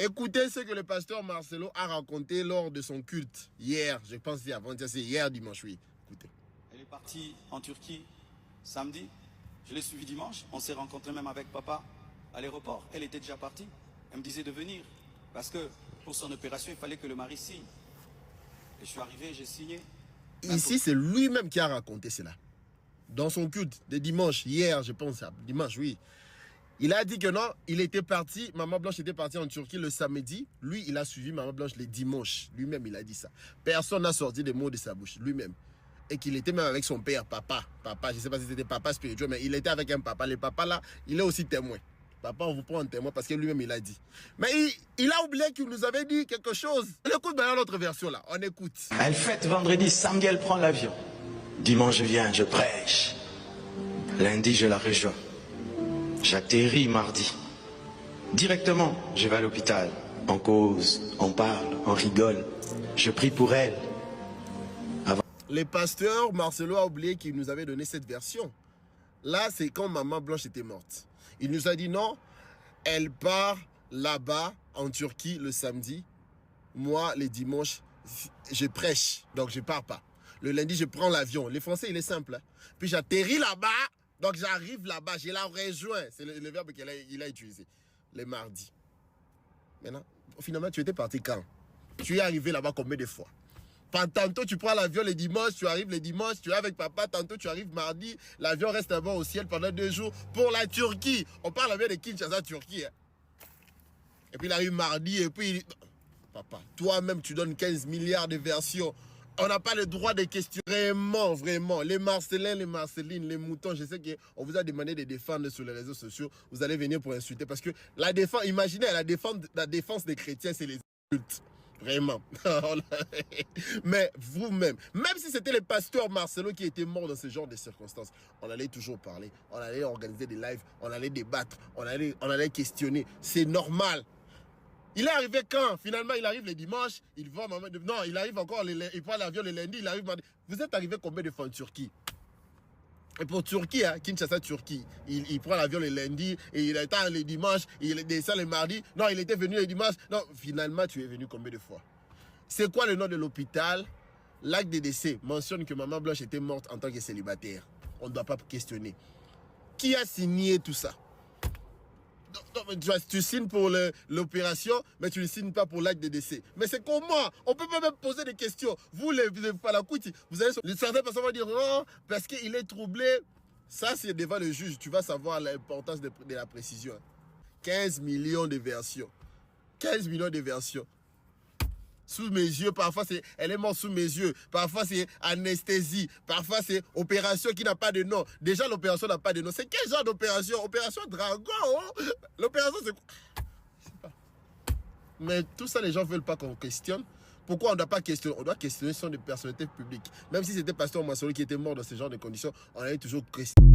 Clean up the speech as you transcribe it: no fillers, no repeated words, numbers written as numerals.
Écoutez ce que le pasteur Marcelo a raconté lors de son culte hier. Je pense que c'est avant-hier, c'est hier dimanche, oui. Écoutez. Elle est partie en Turquie samedi. Je l'ai suivie dimanche. On s'est rencontrés même avec papa à l'aéroport. Elle était déjà partie. Elle me disait de venir. Parce que pour son opération, il fallait que le mari signe. Et je suis arrivé, j'ai signé. Ici, c'est lui-même qui a raconté cela. Dans son culte de dimanche, hier, je pense, dimanche, oui. Il a dit que non, il était parti, Maman Blanche était partie en Turquie le samedi. Lui, il a suivi Maman Blanche le dimanche. Lui-même, il a dit ça. Personne n'a sorti des mots de sa bouche, lui-même. Et qu'il était même avec son père, papa. Papa, je ne sais pas si c'était papa spirituel, mais il était avec un papa. Le papa là, il est aussi témoin. Papa, on vous prend en témoin parce que lui-même, il a dit. Mais il a oublié qu'il nous avait dit quelque chose. On écoute maintenant notre version là, on écoute. Elle fête vendredi, samedi, elle prend l'avion. Dimanche, je viens, je prêche. Lundi, je la rejoins. J'atterris mardi. Directement, je vais à l'hôpital. On cause, on parle, on rigole. Je prie pour elle. Le pasteur Marcelo a oublié qu'il nous avait donné cette version. Là, c'est quand Maman Blanche était morte. Il nous a dit non, elle part là-bas en Turquie le samedi. Moi, les dimanches, je prêche, donc je pars pas. Le lundi, je prends l'avion. Les Français, il est simple. Hein? Puis j'atterris là-bas. Donc j'arrive là-bas, je la rejoins. C'est le verbe qu'il a utilisé. Le mardi. Maintenant, finalement, tu étais parti quand? Tu es arrivé là-bas combien de fois? Tantôt, tu prends l'avion le dimanche, tu arrives le dimanche, tu es avec papa. Tantôt, tu arrives mardi. L'avion reste là-bas au ciel pendant 2 jours pour la Turquie. On parle bien de Kinshasa, Turquie. Hein? Et puis, il arrive mardi et puis... Papa, toi-même, tu donnes 15 milliards de versions. On n'a pas le droit de questionner. Vraiment, vraiment. Les Marcelins, les Marcelines, les moutons, je sais qu'on vous a demandé de défendre sur les réseaux sociaux. Vous allez venir pour insulter. Parce que la défense, imaginez, la défense des chrétiens, c'est les insultes. Vraiment. Mais vous-même, même si c'était le pasteur Marcelo qui était mort dans ce genre de circonstances, on allait toujours parler. On allait organiser des lives. On allait débattre. On allait questionner. C'est normal. Il est arrivé quand? Finalement, il arrive le dimanche, il va... Non, il arrive encore, il prend l'avion le lundi, il arrive... Vous êtes arrivé combien de fois en Turquie? Et pour Turquie, hein, Kinshasa, Turquie, il prend l'avion le lundi, et il attend le dimanche, il descend le mardi. Non, il était venu le dimanche. Non, finalement, tu es venu combien de fois? C'est quoi le nom de l'hôpital? L'acte de décès mentionne que Maman Blanche était morte en tant que célibataire. On ne doit pas questionner. Qui a signé tout ça? Tu signes pour l'opération, mais tu ne signes pas pour l'acte de décès. Mais c'est comment? On peut pas même poser des questions. Vous, les Falakouti, vous allez... Certaines personnes vont dire non, parce qu'il est troublé. Ça, c'est devant le juge. Tu vas savoir l'importance de la précision. 15 millions de versions. 15 millions de versions. Sous mes yeux, parfois c'est elle est morte sous mes yeux, parfois c'est anesthésie, parfois c'est opération qui n'a pas de nom. Déjà l'opération n'a pas de nom. C'est quel genre d'opération? Opération Dragon, oh? L'opération c'est quoi? Je sais pas. Mais tout ça les gens veulent pas qu'on questionne. Pourquoi on ne doit pas questionner? On doit questionner sur des personnalités publiques. Même si c'était pasteur Marcelo qui était mort dans ce genre de conditions, on allait toujours questionner.